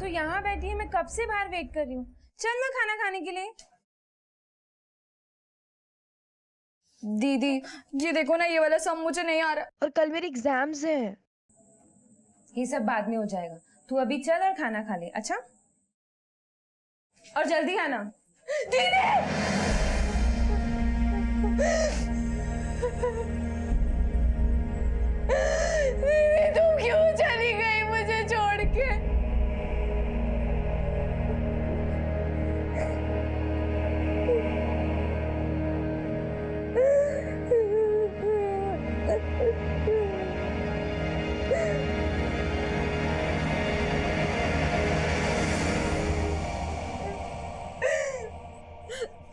तो यहाँ बैठी है, मैं कब से बाहर वेट कर रही हूँ। चल ना खाना खाने के लिए। दीदी ये देखो ना, ये वाला सम मुझे नहीं आ रहा और कल मेरे एग्जाम्स हैं। ये सब बाद में हो जाएगा, तू अभी चल और खाना खा ले। अच्छा, और जल्दी आना। दीदी तू क्यों चली गई मुझे छोड़ के?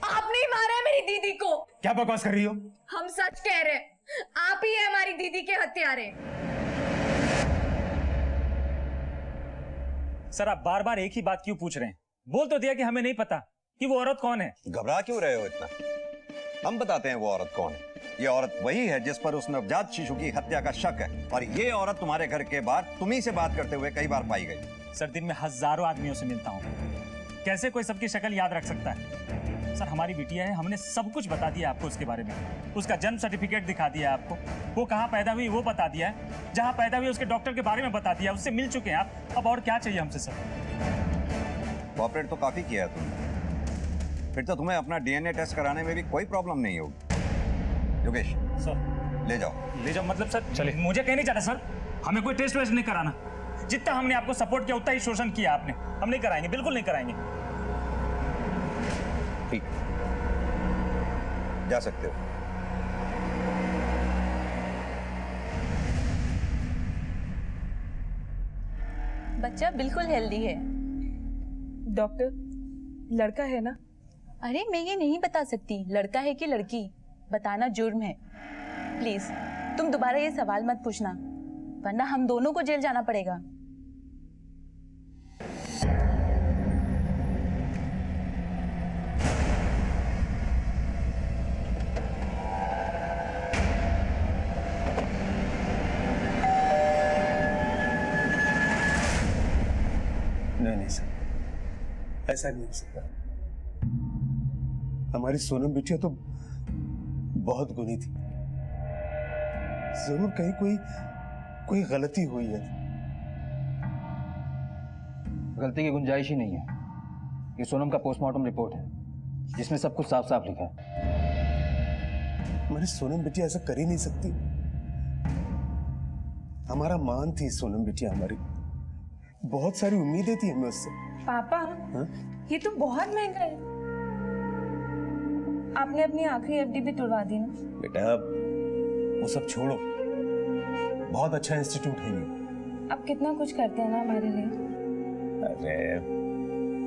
आपने ही मारा है मेरी दीदी को। क्या बकवास कर रही हो? हम सच कह रहे हैं, आप ही है हमारी दीदी के हत्यारे। सर आप बार बार एक ही बात क्यों पूछ रहे हैं? बोल तो दिया कि हमें नहीं पता कि वो औरत कौन है। घबरा क्यों रहे हो इतना? हम बताते हैं वो औरत कौन है। ये औरत वही है जिस पर उस नवजात शिशु की हत्या का शक है, और ये औरत तुम्हारे घर के बाहर तुम्ही से बात करते हुए कई बार पाई गई। सर दिन में हजारों आदमियों से मिलता हूँ, कैसे कोई सबकी शक्ल याद रख सकता है? सर हमारी बिटिया है, हमने सब कुछ बता दिया आपको उसके बारे में। उसका जन्म सर्टिफिकेट दिखा दिया आपको, वो कहाँ पैदा हुई वो बता दिया है, जहाँ पैदा हुई उसके डॉक्टर के बारे में बता दिया, उससे मिल चुके हैं आप। अब और क्या चाहिए हमसे सर? कोऑपरेट तो काफी किया है तुमने, फिर तो तुम्हें अपना डीएनए टेस्ट कराने में भी कोई प्रॉब्लम नहीं होगी। योगेश सर ले जाओ। ले जाओ मतलब सर? चले, मुझे कहीं नहीं जाना सर, हमें कोई टेस्ट वेस्ट नहीं कराना। जितना हमने आपको सपोर्ट किया उतना ही शोषण किया आपने। हम नहीं कराएंगे, बिल्कुल नहीं कराएंगे। ठीक, जा सकते हो। बच्चा बिल्कुल हेल्दी है। डॉक्टर, लड़का है ना? अरे मैं ये नहीं बता सकती लड़का है कि लड़की, बताना जुर्म है। प्लीज तुम दोबारा ये सवाल मत पूछना, वरना हम दोनों को जेल जाना पड़ेगा। नहीं सर, ऐसा नहीं हो सकता। हमारी सोनम बिटिया तो बहुत गुणी थी, जरूर कहीं कोई गलती हुई है। गलती की गुंजाइश ही नहीं है। ये सोनम का पोस्टमार्टम रिपोर्ट है जिसमें सब कुछ साफ साफ लिखा है। हमारी सोनम बिटिया ऐसा कर ही नहीं सकती। हमारा मान थी सोनम बिटिया, हमारी बहुत सारी उम्मीदें थी हमें उससे। पापा हाँ? ये तो बहुत महंगा है। आपने अपनी आखिरी एफडी भी तुड़वा दी ना? बेटा वो सब छोड़ो, बहुत अच्छा इंस्टीट्यूट है ये। आप कितना कुछ करते हैं ना हमारे लिए। अरे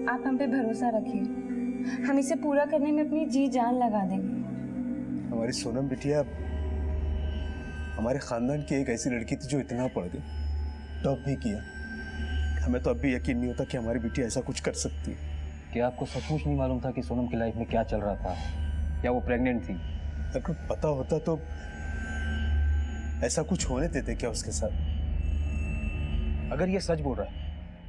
आप हम पे भरोसा रखिए, हम इसे पूरा करने में अपनी जी जान लगा देंगे। हमारी सोनम बिटिया हमारे खानदान की एक ऐसी लड़की थी जो इतना पढ़ गई, टॉप भी किया। हमें तो अब भी यकीन नहीं होता कि हमारी बेटी ऐसा कुछ कर सकती है। क्या आपको सचमुच नहीं मालूम था कि सोनम की लाइफ में क्या चल रहा था? क्या वो प्रेग्नेंट थी? अगर पता होता तो ऐसा कुछ होने देते क्या उसके साथ? अगर ये सच बोल रहा है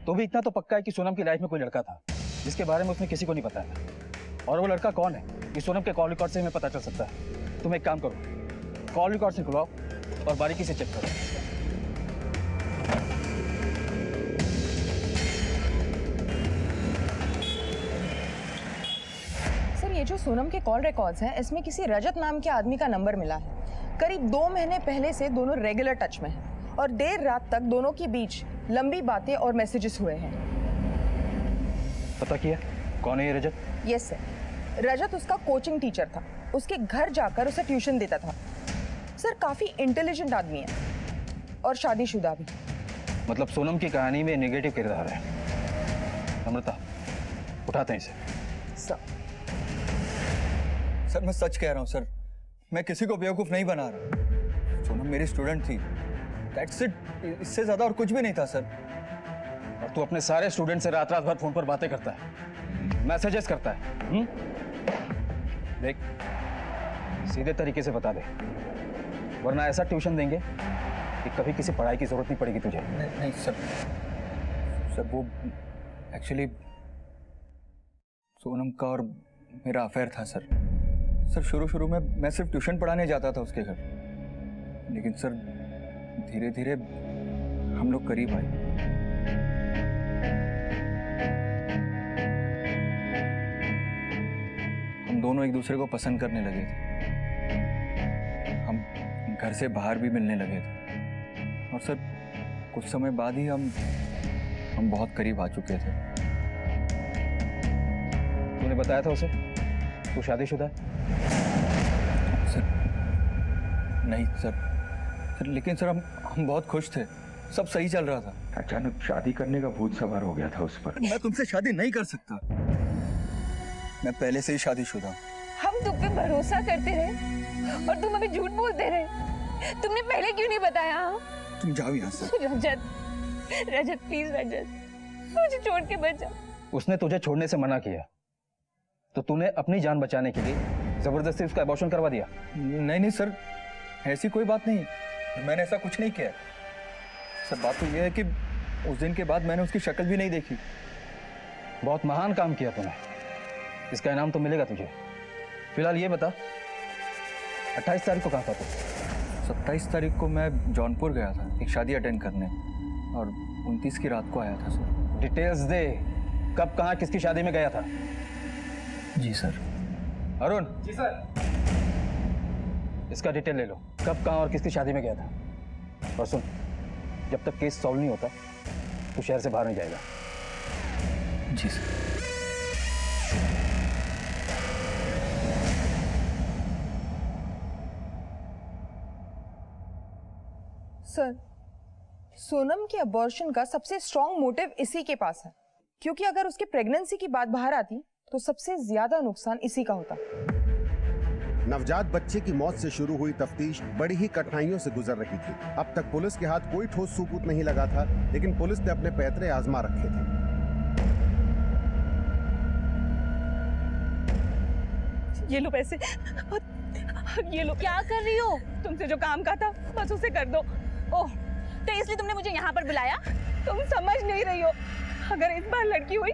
तो भी इतना तो पक्का है कि सोनम की लाइफ में कोई लड़का था जिसके बारे में उसने किसी को नहीं बताया। और वो लड़का कौन है ये सोनम के कॉल रिकॉर्ड से हमें पता चल सकता है। तुम एक काम करो, कॉल रिकॉर्ड से खुलवाओ और बारीकी से चेक करो। ये जो सोनम के कॉल रिकॉर्ड्स हैं, इसमें किसी रजत नाम के आदमी का नंबर मिला है। करीब 2 महीने पहले से दोनों रेगुलर टच में हैं और देर रात तक दोनों के बीच लंबी बातें और मैसेजेस हुए हैं। पता किया कौन है ये रजत? यस सर, रजत उसका कोचिंग टीचर था, उसके घर जाकर उसे ट्यूशन देता था। सर काफी इंटेलिजेंट आदमी है और शादीशुदा भी। मतलब सोनम की कहानी में नेगेटिव किरदार है। अमृता उठाते हैं इसे। सर मैं सच कह रहा हूँ सर, मैं किसी को बेवकूफ़ नहीं बना रहा। सोनम मेरी स्टूडेंट थी, दैट्स इट, इससे ज़्यादा और कुछ भी नहीं था सर। और तू अपने सारे स्टूडेंट से रात रात भर फोन पर बातें करता है, मैसेजेस करता है। देख सीधे तरीके से बता दे, वरना ऐसा ट्यूशन देंगे कि कभी किसी पढ़ाई की जरूरत नहीं पड़ेगी तुझे। नहीं सर, वो एक्चुअली सोनम का और मेरा अफेयर था सर। सर शुरू में मैं सिर्फ ट्यूशन पढ़ाने जाता था उसके घर, लेकिन सर धीरे धीरे हम लोग करीब आए। हम दोनों एक दूसरे को पसंद करने लगे थे। हम घर से बाहर भी मिलने लगे थे और सर कुछ समय बाद ही हम बहुत करीब आ चुके थे। तूने बताया था उसे तू शादीशुदा है? सर नहीं सर, लेकिन सर हम बहुत खुश थे, सब सही चल रहा था। अचानक शादी करने का भूत सवार हो गया था उस पर। मैं तुमसे शादी नहीं कर सकता, मैं पहले से ही शादीशुदा हूँ। हम तुम पे भरोसा करते रहे और तुम अभी झूठ बोलते रहे। तुमने पहले क्यों नहीं बताया? तुम जाओ यहाँ से। रजत, रजत प्लीज रजत, मुझे छोड़ के मत जाओ। उसने तुझे छोड़ने से मना किया तो तूने अपनी जान बचाने के लिए जबरदस्ती उसका अबॉर्शन करवा दिया? नहीं सर, ऐसी कोई बात नहीं, मैंने ऐसा कुछ नहीं किया सर। बात तो ये है कि उस दिन के बाद मैंने उसकी शक्ल भी नहीं देखी। बहुत महान काम किया तूने, इसका इनाम तो मिलेगा तुझे। फिलहाल ये बता 28 तारीख को कहाँ था तू? 27 तारीख को मैं जौनपुर गया था एक शादी अटेंड करने और 29 की रात को आया था सर। डिटेल्स दे, कब कहाँ किसकी शादी में गया था? जी सर। अरुण। जी सर। इसका डिटेल ले लो, कब कहाँ और किसकी शादी में गया था। और सुन, जब तक केस सॉल्व नहीं होता तो शहर से बाहर नहीं जाएगा। जी सर। सर, सोनम के अबॉर्शन का सबसे स्ट्रॉन्ग मोटिव इसी के पास है, क्योंकि अगर उसके प्रेगनेंसी की बात बाहर आती तो सबसे ज्यादा नुकसान इसी का होता। नवजात बच्चे की मौत से शुरू हुई तफ्तीश बड़ी ही कठिनाइयों से गुजर रही थी। अब तक पुलिस के हाथ कोई ठोस सबूत नहीं लगा था, लेकिन पुलिस ने अपने पैतरे आजमा रखे थे। ये लो पैसे, ये लो। क्या कर रही हो? तुमसे जो काम का था बस उसे कर दो। ओह, तो इसलिए तुमने मुझे यहाँ पर बुलाया? तुम समझ नहीं रही हो, अगर इस बार लड़की हुई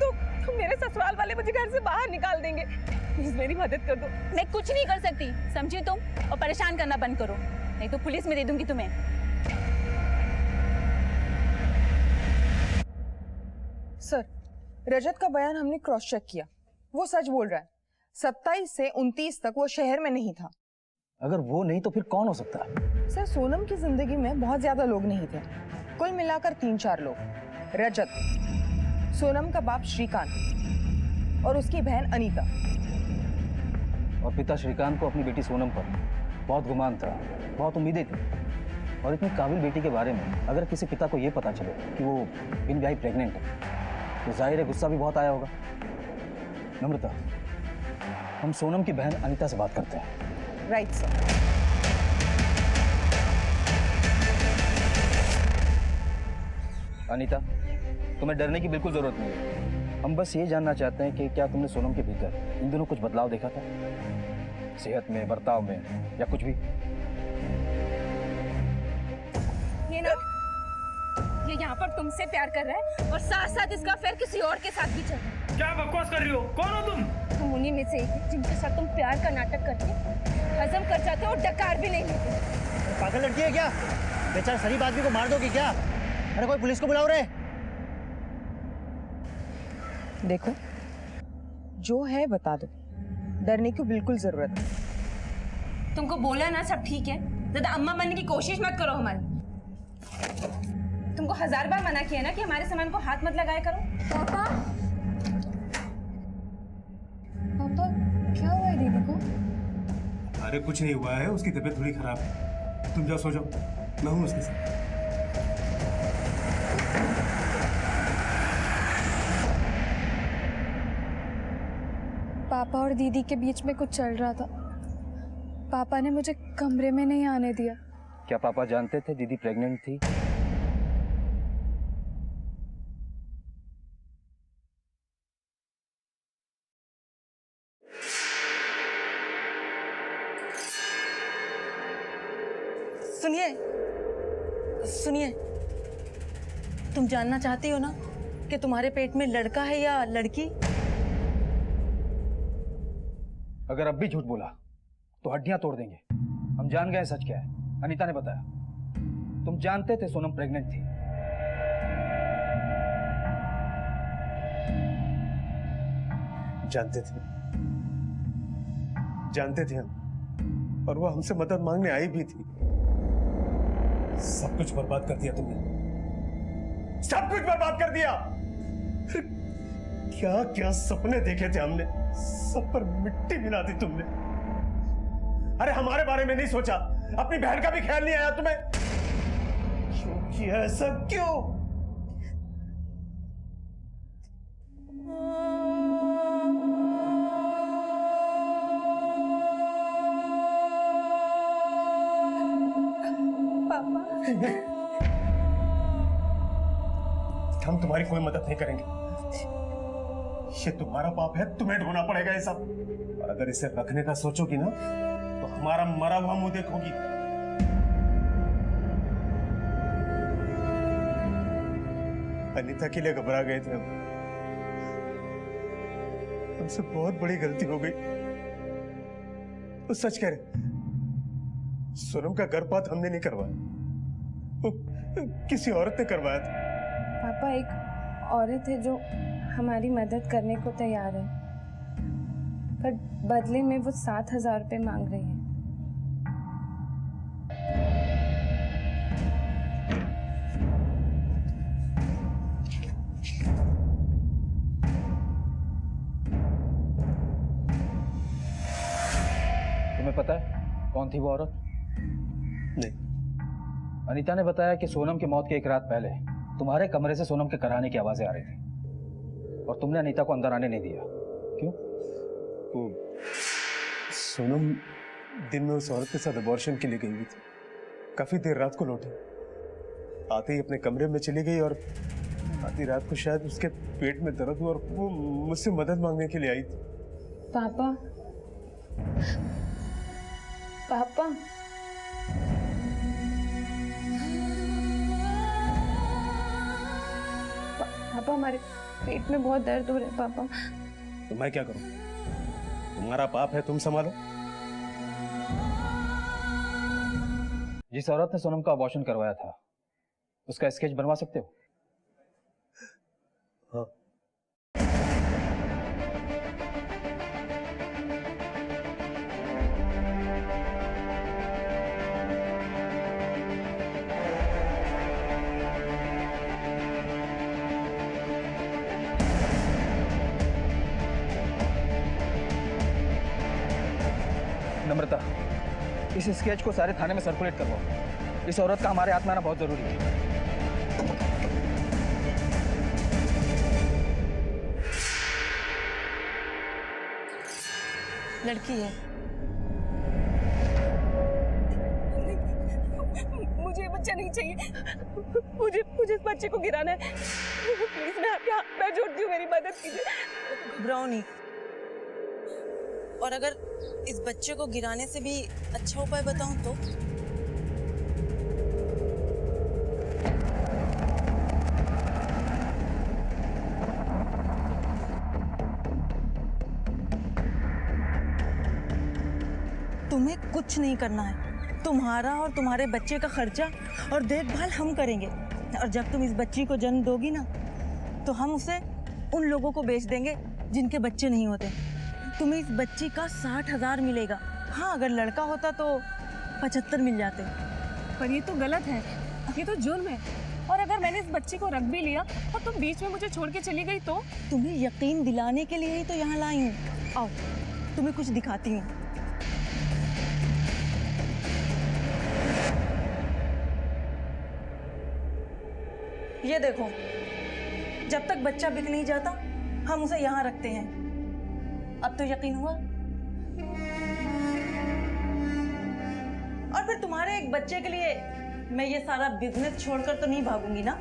तो मेरे ससुराल वाले मुझे घर से बाहर निकाल देंगे। प्लीज मेरी मदद कर दो। मैं कुछ नहीं कर सकती, समझी तुम? और परेशान करना बंद करो, नहीं तो पुलिस में दे दूंगी तुम्हें। सर, रजत का बयान हमने क्रॉस चेक किया, वो सच बोल रहा है। 27 से 29 तक वो शहर में नहीं था। अगर वो नहीं तो फिर कौन हो सकता है? सर, सोनम की जिंदगी में बहुत ज्यादा लोग नहीं थे, कुल मिलाकर 3-4 लोग। रजत, सोनम का बाप श्रीकांत और उसकी बहन अनीता। और पिता श्रीकांत को अपनी बेटी सोनम पर बहुत गुमान था, बहुत उम्मीदें थी। और इतनी काबिल बेटी के बारे में अगर किसी पिता को ये पता चले कि वो बिन ब्याही प्रेग्नेंट है तो जाहिर है गुस्सा भी बहुत आया होगा। नम्रता, हम सोनम की बहन अनीता से बात करते हैं। Right sir. अनीता, तुम्हें डरने की बिल्कुल जरूरत नहीं है। हम बस ये जानना चाहते हैं कि क्या तुमने सोनम के भीतर इन दिनों कुछ बदलाव देखा था, सेहत में, बर्ताव में या कुछ भी? ये ना, ये यहाँ पर तुमसे प्यार कर रहा है और साथ साथ इसका अफेयर किसी और के साथ भी चल रहा है। क्या बकवास कर रही हो? कौन हो तुम? तुम उन्हीं में से एक हो जिनके साथ तुम प्यार का नाटक करके हजम कर जाते हो और डकार भी नहीं लेते। पागल लड़की है क्या? बेचारा शरीफ आदमी को मार दोगी क्या? अरे कोई पुलिस को बुलाओ रे। देखो, जो है बता दो, डरने की बिल्कुल जरूरत है। तुमको बोला ना सब ठीक है, ज्यादा अम्मा बनने की कोशिश मत करो हमारी। तुमको 1000 बार मना किया ना कि हमारे सामान को हाथ मत लगाया करो। पापा, पापा क्या हुआ है दीदी को? अरे कुछ नहीं हुआ है, उसकी तबीयत थोड़ी खराब है। तुम जाओ, सो जाओ, मैं हूँ उसके साथ। पापा और दीदी के बीच में कुछ चल रहा था। पापा ने मुझे कमरे में नहीं आने दिया। क्या पापा जानते थे दीदी प्रेग्नेंट थी? सुनिए, सुनिए, तुम जानना चाहती हो ना कि तुम्हारे पेट में लड़का है या लड़की? अगर अब भी झूठ बोला तो हड्डियां तोड़ देंगे। हम जान गए सच क्या है। अनीता ने बताया। तुम जानते थे सोनम प्रेग्नेंट थी। जानते थे हम, और वो हमसे मदद मांगने आई भी थी। सब कुछ बर्बाद कर दिया तुमने, सब कुछ बर्बाद कर दिया। क्या क्या सपने देखे थे हमने, सब पर मिट्टी मिला दी तुमने। अरे हमारे बारे में नहीं सोचा, अपनी बहन का भी ख्याल नहीं आया तुम्हें। क्यों किया ऐसा, क्यों? हम तुम्हारी कोई मदद नहीं करेंगे। ये तुम्हारा पाप है, तुम्हें ढोना पड़ेगा ये सब। और अगर इसे रखने का सोचोगी ना तो हमारा मरा हुआ मुंह देखोगी। अनीता के लिए घबरा गए थे हम। हमसे बहुत बड़ी गलती हो गई। तो सच कह रहे, सोनम का गर्भपात हमने नहीं करवाया, वो किसी औरत ने करवाया था। पापा, एक औरत है जो हमारी मदद करने को तैयार है, पर बदले में वो 7,000 रुपये मांग रही है। तुम्हें पता है कौन थी वो औरत? नहीं। अनीता ने बताया कि सोनम की मौत के एक रात पहले तुम्हारे कमरे से सोनम के कराने की आवाजें आ रही थी और तुमने अनीता को अंदर आने नहीं दिया। क्यों? वो सोनम दिन में उस औरत के साथ अबॉर्शन के लिए गई हुई थी। काफी देर रात को लौटी, आते ही अपने कमरे में चली गई और आधी रात को शायद उसके पेट में दर्द हुआ और वो मुझसे मदद मांगने के लिए आई थी। पापा, पापा, पापा, हमारे पेट में बहुत दर्द हो रहा है पापा। तो मैं क्या करूं? तुम्हारा पाप है, तुम संभालो। जिस औरत ने सोनम का अबॉर्शन करवाया था उसका स्केच बनवा सकते हो? हाँ। नम्रता, इस स्केच को सारे थाने में सर्कुलेट करवाओ। इस औरत का हमारे हाथ में आना बहुत जरूरी है। लड़की है। मुझे बच्चा नहीं चाहिए। मुझे इस बच्चे को गिराना है। प्लीज, मैं आपके हाथ पैर जोड़ती हूँ, मेरी मदद कीजिए। घबराओ नहीं। और अगर इस बच्चे को गिराने से भी अच्छा उपाय बताऊं तो? तुम्हें कुछ नहीं करना है। तुम्हारा और तुम्हारे बच्चे का खर्चा और देखभाल हम करेंगे। और जब तुम इस बच्ची को जन्म दोगी ना तो हम उसे उन लोगों को बेच देंगे जिनके बच्चे नहीं होते। तुम्हें इस बच्ची का 60,000 मिलेगा। हाँ, अगर लड़का होता तो 75 मिल जाते। पर ये तो गलत है, ये तो जुर्म है। और अगर मैंने इस बच्ची को रख भी लिया और तुम बीच में मुझे छोड़ के चली गई तो? तुम्हें यकीन दिलाने के लिए ही तो यहाँ लाई हूँ। आओ, तुम्हें कुछ दिखाती हूँ। ये देखो, जब तक बच्चा बिक नहीं जाता हम उसे यहाँ रखते हैं। अब तो यकीन हुआ? और फिर तुम्हारे एक बच्चे के लिए मैं ये सारा बिजनेस छोड़कर तो नहीं भागूंगी ना।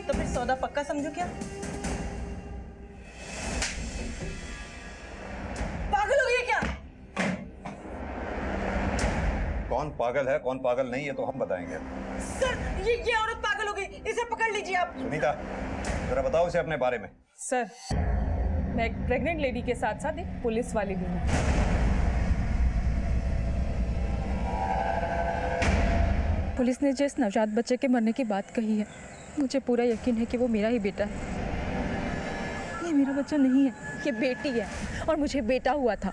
तो फिर सौदा पक्का समझो क्या? पागल हो गई क्या? कौन पागल है कौन पागल नहीं है तो हम बताएंगे। सर ये औरत पागल हो गई, इसे पकड़ लीजिए आप। सुनीता जरा बताओ इसे अपने बारे में। सर मैं एक प्रेग्नेंट लेडी के साथ साथ एक पुलिस वाली भी हूँ। पुलिस ने जिस नवजात बच्चे के मरने की बात कही है, मुझे पूरा यकीन है कि वो मेरा ही बेटा है। ये मेरा बच्चा नहीं है, ये बेटी है और मुझे बेटा हुआ था।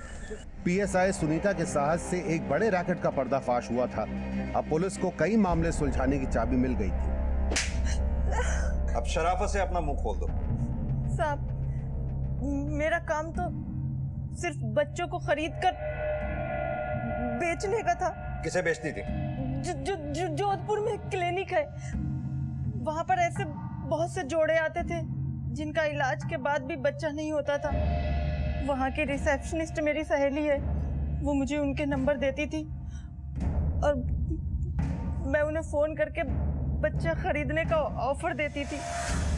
पीएसआई सुनीता के साहस से एक बड़े रैकेट का पर्दाफाश हुआ था। अब पुलिस को कई मामले सुलझाने की चाबी मिल गई थी। अब शराफत से अपना मुंह खोल दो। साहब मेरा काम तो सिर्फ बच्चों को खरीद कर बेचने का था। किसे बेचती थी? जोधपुर में क्लिनिक है, वहां पर ऐसे बहुत से जोड़े आते थे जिनका इलाज के बाद भी बच्चा नहीं होता था। वहां के रिसेप्शनिस्ट मेरी सहेली है, वो मुझे उनके नंबर देती थी और मैं उन्हें फोन करके बच्चा खरीदने का ऑफर देती थी।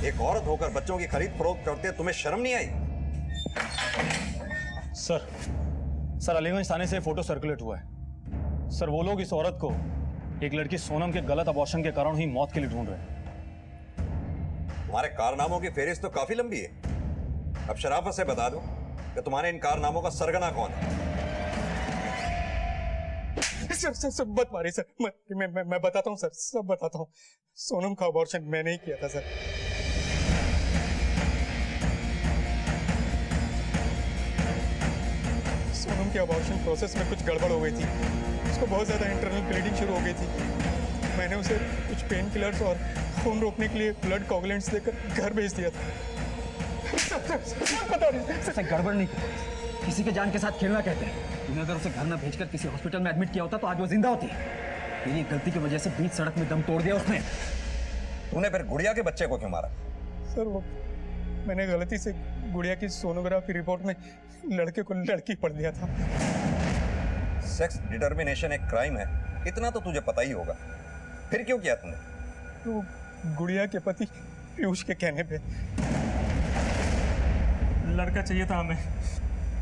एक औरत होकर बच्चों की खरीद फरोख्त करते तुम्हें शर्म नहीं आई? सर अलीगंज थाने से फोटो सर्कुलेट हुआ है। सर वो लोग इस औरत को एक लड़की सोनम के गलत अबॉर्शन के कारण ही मौत के लिए ढूंढ रहे हैं। तुम्हारे कारनामों की फेहरिस्त तो काफी लंबी है। अब शराफत से बता दो कि तुम्हारे इन कारनामों का सरगना कौन है? सर मत मारिए सर, मैं बताता हूँ सर, सब बताता हूँ। सोनम का अबॉर्शन मैंने ही किया था सर। सोनम के अबॉर्शन प्रोसेस में कुछ गड़बड़ हो गई थी, उसको बहुत ज्यादा इंटरनल ब्लीडिंग शुरू हो गई थी। मैंने उसे कुछ पेन किलर्स और खून रोकने के लिए ब्लड कोगुलेंट्स देकर घर भेज दिया था। बता नहीं गड़बड़ नहीं, किसी के जान के साथ खेलना कहते हैं। तूने अगर उसे घर न भेजकर किसी हॉस्पिटल में एडमिट किया होता तो आज वो जिंदा होती। तेरी गलती की वजह से बीच सड़क में दम तोड़ दिया उसने। तूने फिर गुड़िया के बच्चे को क्यों मारा? सर वो मैंने गलती से गुड़िया की सोनोग्राफी रिपोर्ट में लड़के को लड़की पढ़ दिया था। सेक्स डिटर्मिनेशन एक क्राइम है, इतना तो तुझे पता ही होगा, फिर क्यों किया तुमने? तो गुड़िया के पति पीयूष के कहने पे। लड़का चाहिए था हमें,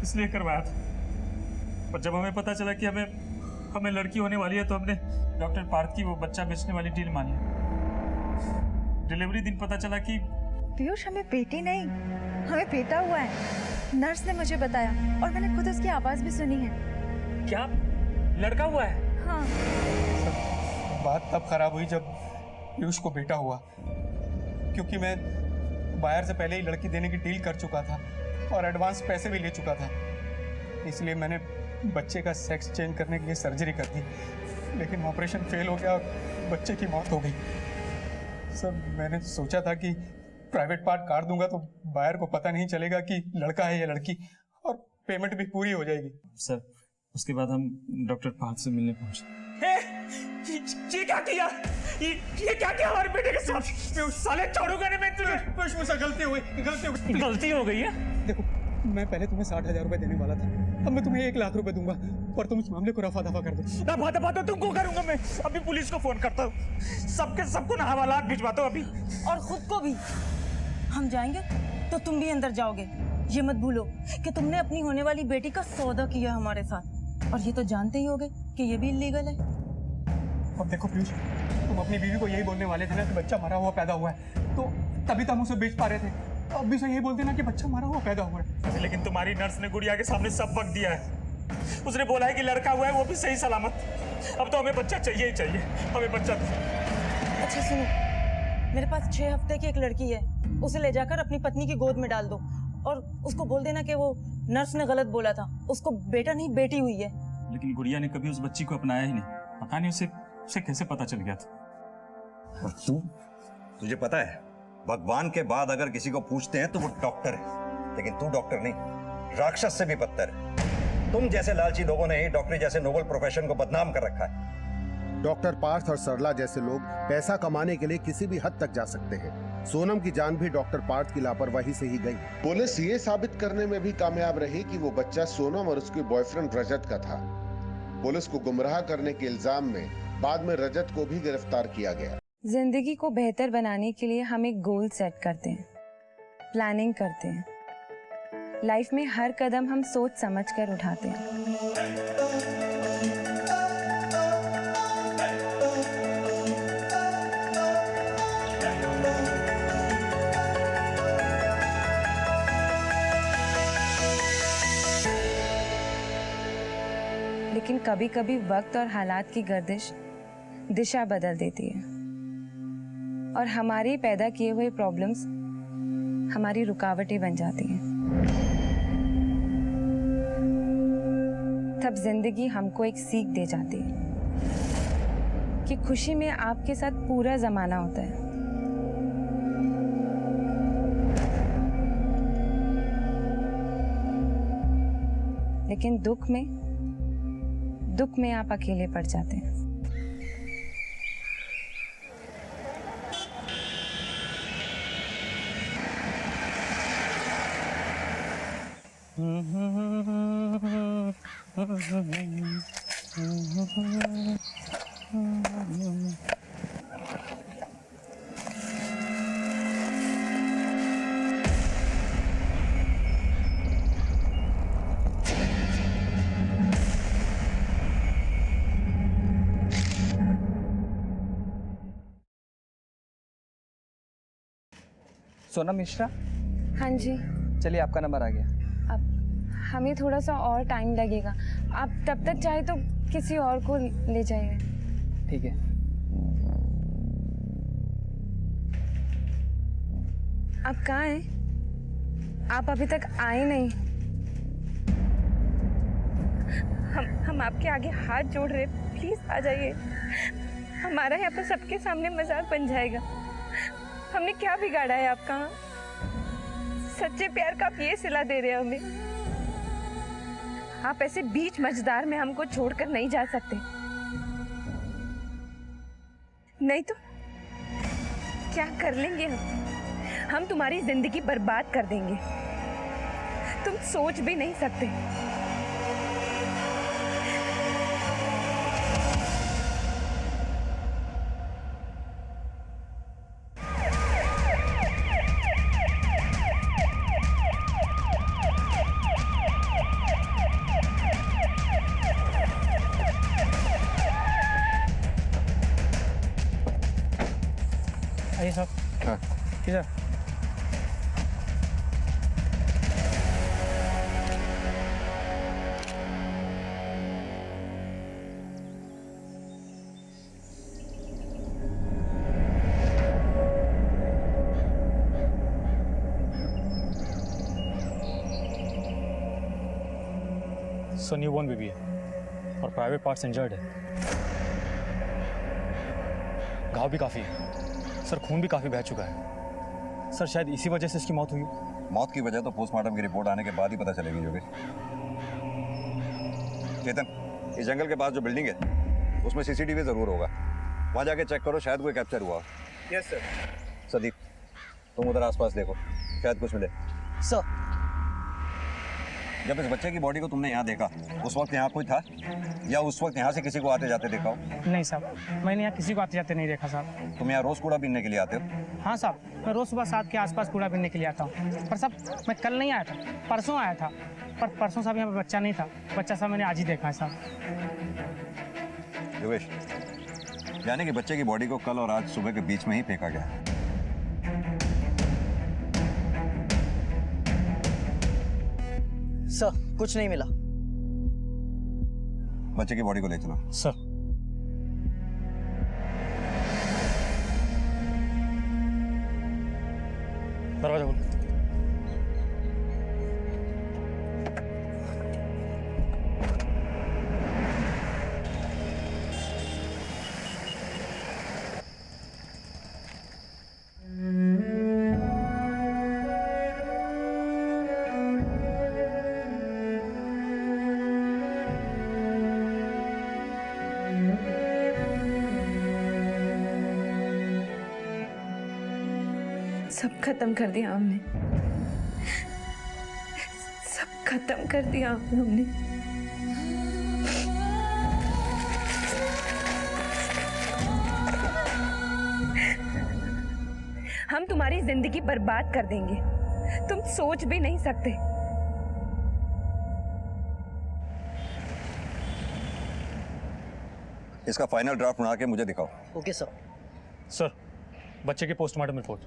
इसलिए करवाया था। पर जब हमें पता चला कि हमें लड़की होने वाली है तो हमने डॉक्टर पार्थ की वो बच्चा बेचने वाली डील मान ली। डिलीवरी दिन पता चला कि पीयूष हमें बेटी नहीं, हमें बेटा हुआ है। नर्स ने मुझे बताया और मैंने खुद उसकी आवाज भी सुनी है। क्या लड़का हुआ है? हाँ। बात तब खराब हुई जब पीयूष को बेटा हुआ, क्योंकि मैं बाहर से पहले ही लड़की देने की डील कर चुका था और एडवांस पैसे भी ले चुका था। इसलिए मैंने बच्चे का सेक्स चेंज करने के लिए सर्जरी कर दी, लेकिन ऑपरेशन फेल हो गया और बच्चे की मौत हो गई। सर मैंने सोचा था कि प्राइवेट पार्ट काट दूंगा तो बाहर को पता नहीं चलेगा कि लड़का है या लड़की, और पेमेंट भी पूरी हो जाएगी। सर उसके बाद हम डॉक्टर पार्थ से मिलने पहुंचे। ये क्या किया? ये क्या किया हमारे बेटे के साथ? साले छोड़ूंगा नहीं मैं तुझे। मुझसे गलती हो गई है। देखो मैं पहले तुम्हें 60,000 रुपए देने वाला था, अब मैं तुम्हें 1 लाख रुपए दूंगा और तुम इस मामले को रफा दफा कर दो। रफा दफा तो तुमको करूंगा मैं। अभी पुलिस को फोन करता हूँ, सबको ना हवालात भिजवाता हूँ अभी। और खुद को भी। हम जाएंगे तो तुम भी अंदर जाओगे। ये मत भूलो कि तुमने अपनी होने वाली बेटी का सौदा किया हमारे साथ, और ये तो जानते ही होगे कि ये भी इलीगल है। और देखो पीयूष, तुम अपनी बीवी को यही बोलने वाले थे ना कि बच्चा मरा हुआ पैदा हुआ है, तो तभी तो हम उसे बेच पा रहे थे। अब भी से यही बोलते ना कि बच्चा मरा हुआ पैदा हुआ है। लेकिन तुम्हारी नर्स ने गुड़िया के सामने सब वक्त दिया है। उसने बोला है कि लड़का हुआ है, वो भी सही सलामत। अब तो हमें बच्चा चाहिए ही चाहिए, हमें बच्चा। अच्छा सुनो, मेरे पास 6 हफ्ते की एक लड़की है, उसे ले जाकर अपनी पत्नी की गोद में डाल दो और उसको बोल देना कि वो नर्स ने गलत बोला था, उसको बेटा नहीं बेटी हुई है। लेकिन गुड़िया ने कभी उस बच्ची को अपनाया ही नहीं। पता नहीं उसे कैसे पता चल गया था। और तुझे पता है, भगवान के बाद अगर किसी को पूछते हैं तो वो डॉक्टर है, लेकिन तू डॉक्टर नहीं, राक्षस से भी बदतर है। तुम जैसे लालची लोगों ने ही डॉक्टरी जैसे नोबल प्रोफेशन को बदनाम कर रखा है। डॉक्टर पार्थ और सरला जैसे लोग पैसा कमाने के लिए किसी भी हद तक जा सकते हैं। सोनम की जान भी डॉक्टर पार्थ की लापरवाही से ही गई। पुलिस ये साबित करने में भी कामयाब रही कि वो बच्चा सोनम और उसके बॉयफ्रेंड रजत का था। पुलिस को गुमराह करने के इल्जाम में बाद में रजत को भी गिरफ्तार किया गया। जिंदगी को बेहतर बनाने के लिए हम एक गोल सेट करते हैं, प्लानिंग करते हैं। लाइफ में हर कदम हम सोच समझ कर उठाते हैं। लेकिन कभी कभी वक्त और हालात की गर्दिश दिशा बदल देती है और हमारे पैदा किए हुए प्रॉब्लम्स हमारी रुकावटें बन जाती हैं। तब जिंदगी हमको एक सीख दे जाती है कि खुशी में आपके साथ पूरा जमाना होता है, लेकिन दुख में आप अकेले पड़ जाते हैं। सोनम मिश्रा, हाँ जी। चलिए आपका नंबर आ गया। अब हमें थोड़ा सा और टाइम लगेगा, आप तब तक चाहे तो किसी और को ले जाइए। ठीक है। आप कहाँ हैं? आप अभी तक आए नहीं। हम आपके आगे हाथ जोड़ रहे, प्लीज आ जाइए। हमारा यहाँ पर सबके सामने मजाक बन जाएगा। हमने क्या बिगाड़ा है आपका? सच्चे प्यार का आप ये सिला दे रहे हैं हमें। आप ऐसे बीच मझदार में हमको छोड़कर नहीं जा सकते, नहीं तो क्या कर लेंगे हम तुम्हारी जिंदगी बर्बाद कर देंगे, तुम सोच भी नहीं सकते। आइए साहब। हाँ। जी सर। सर न्यूबॉर्न बेबी है और प्राइवेट पार्ट्स इंजर्ड है। घाव भी काफ़ी है सर, खून भी काफ़ी बह चुका है सर। शायद इसी वजह से इसकी मौत हुई। मौत की वजह तो पोस्टमार्टम की रिपोर्ट आने के बाद ही पता चलेगी योगेश। चेतन, इस जंगल के पास जो बिल्डिंग है उसमें सीसीटीवी जरूर होगा, वहां जाके चेक करो, शायद कोई कैप्चर हुआ। Yes sir. सदीप, तुम उधर आसपास देखो, शायद कुछ मिले। सर। जब इस बच्चे की बॉडी को तुमने यहाँ देखा उस वक्त यहाँ कोई था या उस वक्त यहाँ से किसी को आते जाते देखा हो? नहीं साहब, मैंने यहाँ किसी को आते जाते नहीं देखा साहब। तुम यहाँ रोज कूड़ा बीनने के लिए आते हो? हाँ साहब, मैं रोज सुबह 7 के आसपास कूड़ा बीनने के लिए आता हूँ। पर साहब मैं कल नहीं आया था, परसों आया था। पर परसों साहब यहाँ पर बच्चा नहीं था। बच्चा साहब मैंने आज ही देखा है साहब। योगेश, यानी कि बच्चे की बॉडी को कल और आज सुबह के बीच में ही फेंका गया। सर कुछ नहीं मिला। बच्चे की बॉडी को ले चलो। सर। दरवाजा खोलो। सब खत्म कर दिया हमने, सब खत्म कर दिया हमने। हम तुम्हारी जिंदगी बर्बाद कर देंगे, तुम सोच भी नहीं सकते। इसका फाइनल ड्राफ्ट बना के मुझे दिखाओ। Okay sir. सर, बच्चे की पोस्टमार्टम रिपोर्ट।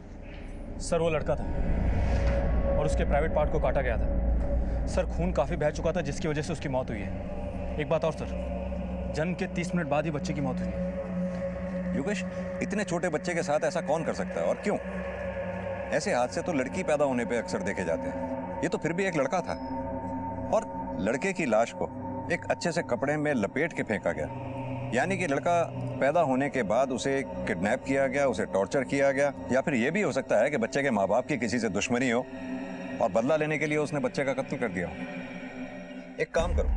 सर वो लड़का था और उसके प्राइवेट पार्ट को काटा गया था। सर खून काफ़ी बह चुका था जिसकी वजह से उसकी मौत हुई है। एक बात और सर, जन्म के 30 मिनट बाद ही बच्चे की मौत हुई है। योगेश, इतने छोटे बच्चे के साथ ऐसा कौन कर सकता है और क्यों? ऐसे हादसे तो लड़की पैदा होने पे अक्सर देखे जाते हैं। ये तो फिर भी एक लड़का था, और लड़के की लाश को एक अच्छे से कपड़े में लपेट के फेंका गया। यानी कि लड़का पैदा होने के बाद उसे किडनैप किया गया, उसे टॉर्चर किया गया, या फिर यह भी हो सकता है कि बच्चे के माँ बाप की किसी से दुश्मनी हो और बदला लेने के लिए उसने बच्चे का कत्ल कर दिया हो। एक काम करो,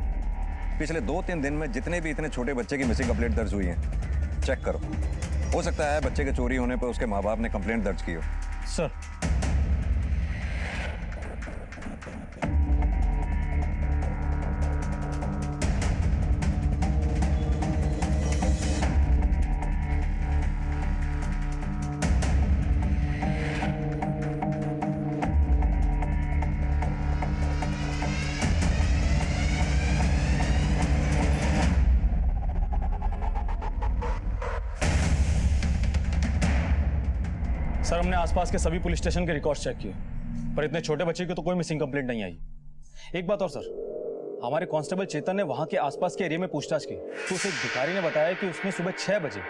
पिछले 2-3 दिन में जितने भी इतने छोटे बच्चे की मिसिंग कंप्लेंट दर्ज हुई है, चेक करो। हो सकता है बच्चे के चोरी होने पर उसके माँ बाप ने कंप्लेंट दर्ज की हो। सर, सर हमने आसपास के सभी पुलिस स्टेशन के रिकॉर्ड्स चेक किए, पर इतने छोटे बच्चे की तो कोई मिसिंग कंप्लेंट नहीं आई। एक बात और सर, हमारे कांस्टेबल चेतन ने वहां के आसपास के एरिया में पूछताछ की तो उसे एक भिखारी ने बताया कि उसने सुबह 6 बजे,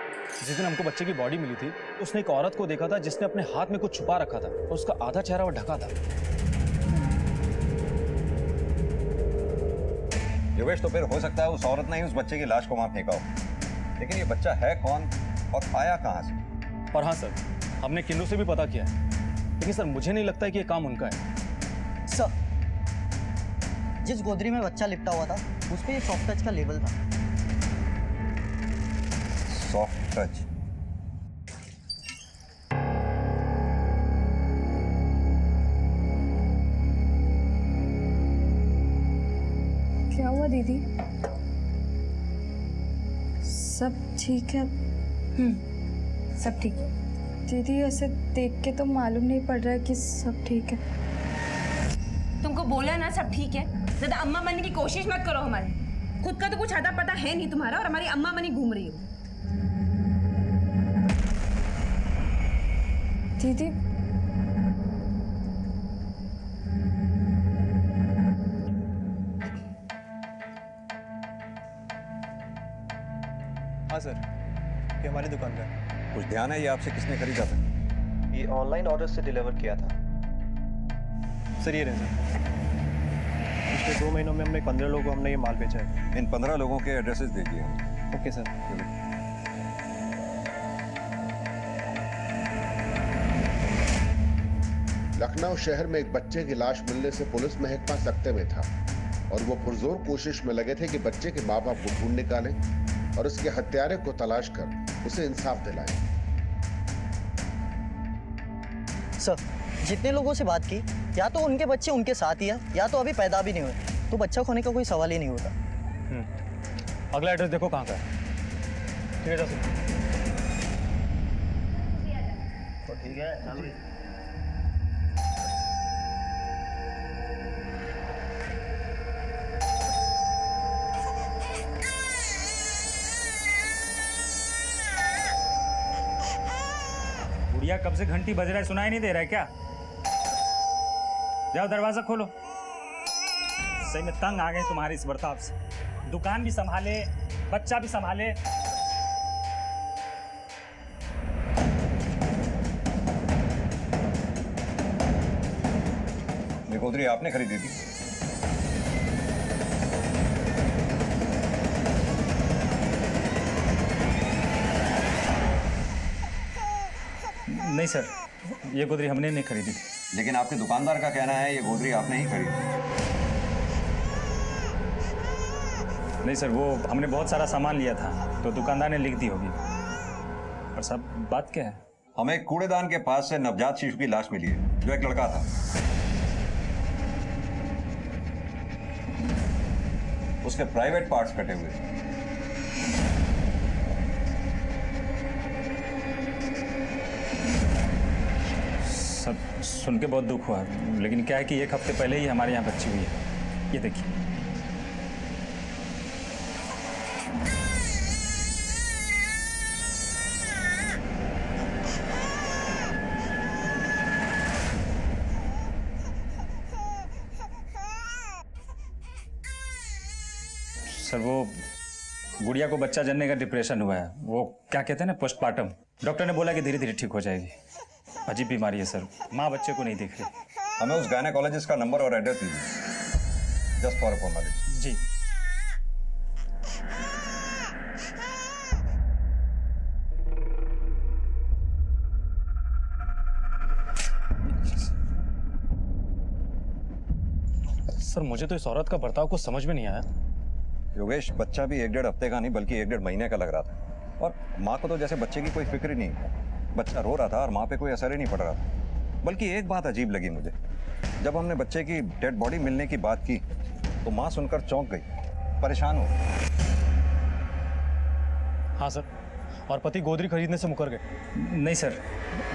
जिस दिन हमको बच्चे की बॉडी मिली थी, उसने एक औरत को देखा था जिसने अपने हाथ में कुछ छुपा रखा था और उसका आधा चेहरा वो ढका था। योगेश, तो फिर हो सकता है उस औरत ने ही उस बच्चे की लाश को वहां फेंका हो। लेकिन ये बच्चा है कौन और आया कहां से? और हाँ सर, हमने किन्नू से भी पता किया है, लेकिन सर मुझे नहीं लगता है कि ये काम उनका है। सर, जिस गोदरी में बच्चा लिपटा हुआ था उस पे ये सॉफ्ट टच का लेबल था। Soft touch? क्या हुआ दीदी? सब ठीक है? सब ठीक है। दीदी ऐसे देख के तो मालूम नहीं पड़ रहा है कि सब ठीक है। तुमको बोला ना सब ठीक है, ज्यादा अम्मा बनने की कोशिश मत करो हमारी। खुद का तो कुछ आता पता है नहीं तुम्हारा, और हमारी अम्मा बनी घूम रही हो। दीदी हाँ सर, ये हमारी दुकान का है। कुछ ध्यान है ये आपसे किसने खरीदा था? ये ऑनलाइन ऑर्डर से डिलीवर किया था सर। ये रहे सर, पिछले 2 महीनों में हमने 15 लोगों को हमने ये माल बेचा है। इन 15 लोगों के एड्रेसेस दीजिए। Okay sir. लखनऊ शहर में एक बच्चे की लाश मिलने से पुलिस महकमा सख्ते में था और वो पुरजोर कोशिश में लगे थे कि बच्चे के माँ बाप को ढूंढ निकालें और उसके हत्यारे को तलाश कर उसे इंसाफ दिलाएं। सर, जितने लोगों से बात की, या तो उनके बच्चे उनके साथ ही है या तो अभी पैदा भी नहीं हुए, तो बच्चा खोने का कोई सवाल ही नहीं होता। अगला एड्रेस देखो कहाँ का है। ठीक है सर। तो ठीक है, चलो। गुड़िया कब से घंटी बज रहा है, सुनाई नहीं दे रहा है क्या? जाओ दरवाजा खोलो। सही में तंग आ गए तुम्हारे इस बर्ताव से। दुकान भी संभाले, बच्चा भी संभाले। ये गोदरी आपने खरीदी थी? नहीं सर, ये गोदरी हमने नहीं खरीदी थी। लेकिन आपके दुकानदार का कहना है ये गोदरी आपने ही खरीदी। नहीं सर, वो हमने बहुत सारा सामान लिया था तो दुकानदार ने लिख दी होगी। और सब बात क्या है? हमें एक कूड़ेदान के पास से नवजात शिशु की लाश मिली है जो एक लड़का था। उसके प्राइवेट पार्ट्स कटे हुए। सब सुन के बहुत दुख हुआ, लेकिन क्या है कि 1 हफ्ते पहले ही हमारे यहाँ बच्ची हुई है। ये देखिए। सर वो गुड़िया को बच्चा जनने का डिप्रेशन हुआ है, वो क्या कहते हैं ना, पोस्टमार्टम। डॉक्टर ने बोला कि धीरे धीरे ठीक हो जाएगी। अजीब बीमारी है सर, माँ बच्चे को नहीं देख रही। हमें उस गायनेकोलॉजिस्ट का नंबर और एड्रेस दीजिए, जस्ट फॉर फॉर्मेलिटी। जी। सर मुझे तो इस औरत का बर्ताव कुछ समझ में नहीं आया। योगेश, बच्चा भी 1-1.5 हफ्ते का नहीं बल्कि 1-1.5 महीने का लग रहा था, और माँ को तो जैसे बच्चे की कोई फिक्र ही नहीं। बच्चा रो रहा था और माँ पे कोई असर ही नहीं पड़ रहा था। बल्कि एक बात अजीब लगी मुझे, जब हमने बच्चे की डेड बॉडी मिलने की बात की तो माँ सुनकर चौंक गई, परेशान हो गई। हाँ सर, और पति गोदरी खरीदने से मुकर गए। नहीं सर,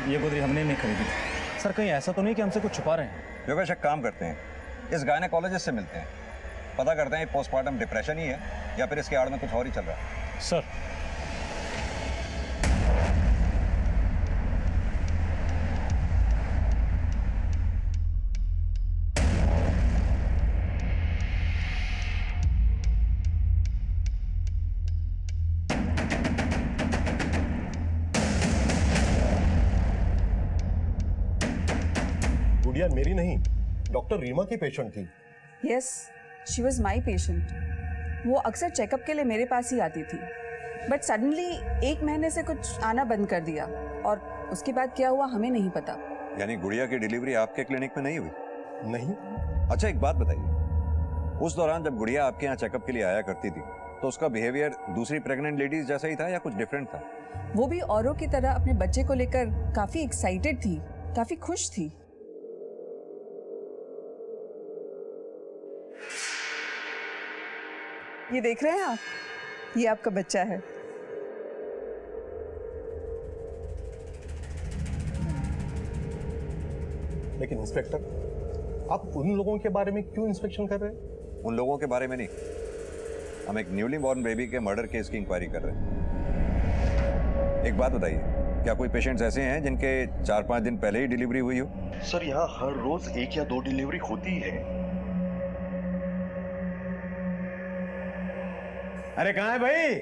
ये गोदरी हमने नहीं खरीदी। सर कहीं ऐसा तो नहीं कि हमसे कुछ छुपा रहे हैं? योगेश, एक काम करते हैं, इस गायनेकोलॉजिस्ट से मिलते हैं, पता करते हैं पोस्टमार्टम डिप्रेशन ही है या फिर इसके आड़ में कुछ और ही चल रहा है। सर गुड़िया मेरी नहीं, डॉक्टर रीमा की पेशेंट थी। Yes, she was my patient. वो अक्सर चेकअप के लिए मेरे पास ही आती थी, बट सडनली 1 महीने से कुछ आना बंद कर दिया, और उसके बाद क्या हुआ हमें नहीं पता। यानी गुड़िया की डिलीवरी आपके क्लिनिक में नहीं हुई? नहीं। अच्छा एक बात बताइए, उस दौरान जब गुड़िया आपके यहाँ चेकअप के लिए आया करती थी तो उसका बिहेवियर दूसरी प्रेग्नेंट लेडीज जैसा ही था या कुछ डिफरेंट था? वो भी औरों की तरह अपने बच्चे को लेकर काफी एक्साइटेड थी, काफी खुश थी। ये देख रहे हैं आप, ये आपका बच्चा है। लेकिन इंस्पेक्टर, आप उन लोगों के बारे में क्यों इंस्पेक्शन कर रहे हैं? उन लोगों के बारे में नहीं, हम एक न्यूली बॉर्न बेबी के मर्डर केस की इंक्वायरी कर रहे हैं। एक बात बताइए, क्या कोई पेशेंट्स ऐसे हैं जिनके 4-5 दिन पहले ही डिलीवरी हुई हो? सर यहाँ हर रोज 1 या 2 डिलीवरी होती है। अरे कहाँ है भाई?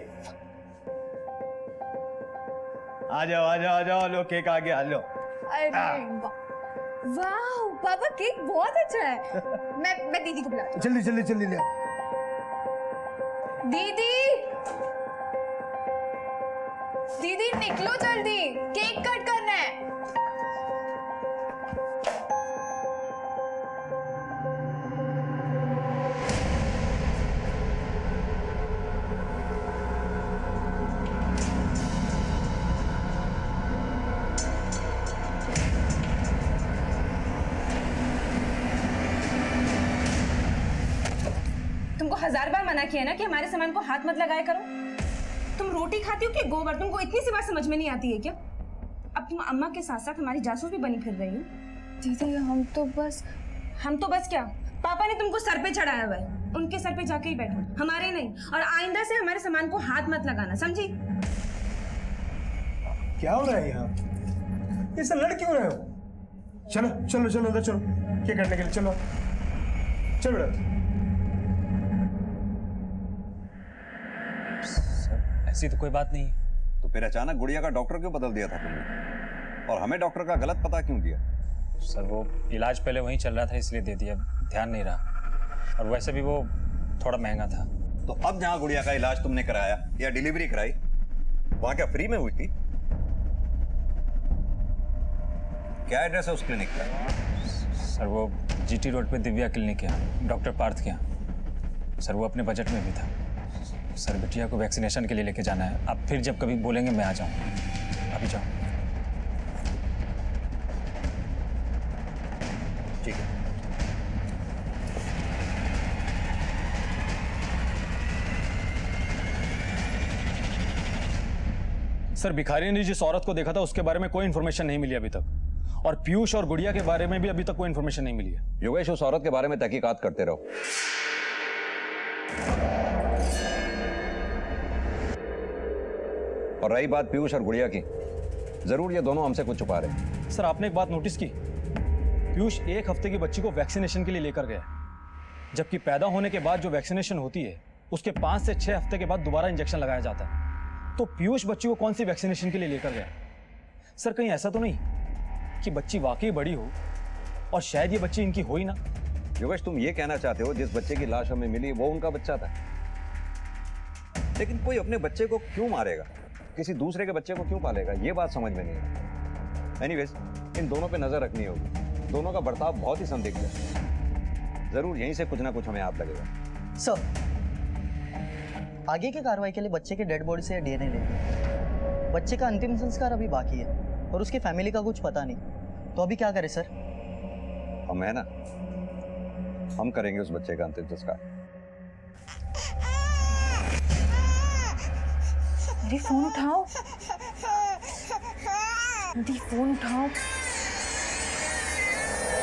आ जाओ आ जाओ आ जाओ, लो केक आ गया, लो। अरे वाह पापा, केक बहुत अच्छा है। मैं दीदी को बुलाती हूँ। जल्दी जल्दी जल्दी ले। दीदी दीदी निकलो जल्दी, केक कट करना है। तुमको 1000 बार मना किया ना कि हमारे सामान को हाथ मत लगाया करो। तुम रोटी खाती हो कि गोबर? तुमको इतनी सी बात समझ में नहीं आती है क्या? अब तुम अम्मा के साथ साथ हमारी जासूस भी बनी फिर रही हो। दीदी हम तो बस क्या, पापा ने तुमको सर पे चढ़ाया हुआ है, उनके सर पे जाके ही बैठो, हमारे नहीं। और आइंदा से हमारे सामान को हाथ मत लगाना, समझी? क्या हो रहा है यहाँ? इससे लड़ क्यों रहे हो? चलो चलो चलो अंदर चलो, क्या करने के लिए? चलो चलो बेटा। ऐसी तो कोई बात नहीं है। तो फिर अचानक गुड़िया का डॉक्टर क्यों बदल दिया था तुमने, और हमें डॉक्टर का गलत पता क्यों दिया? सर वो इलाज पहले वहीं चल रहा था इसलिए दे दिया, ध्यान नहीं रहा, और वैसे भी वो थोड़ा महंगा था। तो अब जहाँ गुड़िया का इलाज तुमने कराया या डिलीवरी कराई, वहाँ क्या फ्री में हुई थी? क्या एड्रेस है उस क्लिनिक का? सर वो जीटी रोड पे दिव्या क्लिनिक है, डॉक्टर पार्थ के यहाँ। सर वो अपने बजट में भी था। सर बिटिया को वैक्सीनेशन के लिए लेके जाना है, आप फिर जब कभी बोलेंगे मैं आ जाऊँ। अभी जाओ। ठीक है। सर भिखारी ने जिस औरत को देखा था उसके बारे में कोई इन्फॉर्मेशन नहीं मिली अभी तक, और पीयूष और गुड़िया के बारे में भी अभी तक कोई इन्फॉर्मेशन नहीं मिली है। योगेश, उस औरत के बारे में तहकीकात करते रहो। और रही बात पीयूष और गुड़िया की, जरूर ये दोनों हमसे कुछ छुपा रहे हैं। सर आपने एक बात नोटिस की, पीयूष 1 हफ्ते की बच्ची को वैक्सीनेशन के लिए लेकर गया, जबकि पैदा होने के बाद जो वैक्सीनेशन होती है उसके 5 से 6 हफ्ते के बाद दोबारा इंजेक्शन लगाया जाता है। तो पीयूष बच्ची को कौन सी वैक्सीनेशन के लिए लेकर गया? सर कहीं ऐसा तो नहीं कि बच्ची वाकई बड़ी हो और शायद ये बच्ची इनकी हो ही ना? योगेश, तुम ये कहना चाहते हो जिस बच्चे की लाश हमें मिली वो उनका बच्चा था? लेकिन कोई अपने बच्चे को क्यों मारेगा, किसी दूसरे के बच्चे को क्यों पालेगा, ये बात समझ में नहीं है। एनीवेज, इन दोनों पे नजर रखनी होगी। दोनों का बर्ताव बहुत ही संदिग्ध है। जरूर यहीं से कुछ ना कुछ हमें याद लगेगा। सर, आगे की कार्रवाई के लिए बच्चे के डेड बॉडी से डीएनए लेंगे। बच्चे का अंतिम संस्कार अभी बाकी है और उसकी फैमिली का कुछ पता नहीं, तो अभी क्या करें सर? हम है ना, हम करेंगे उस बच्चे का अंतिम संस्कार। अरे फोन उठाओ, फोन उठाओ।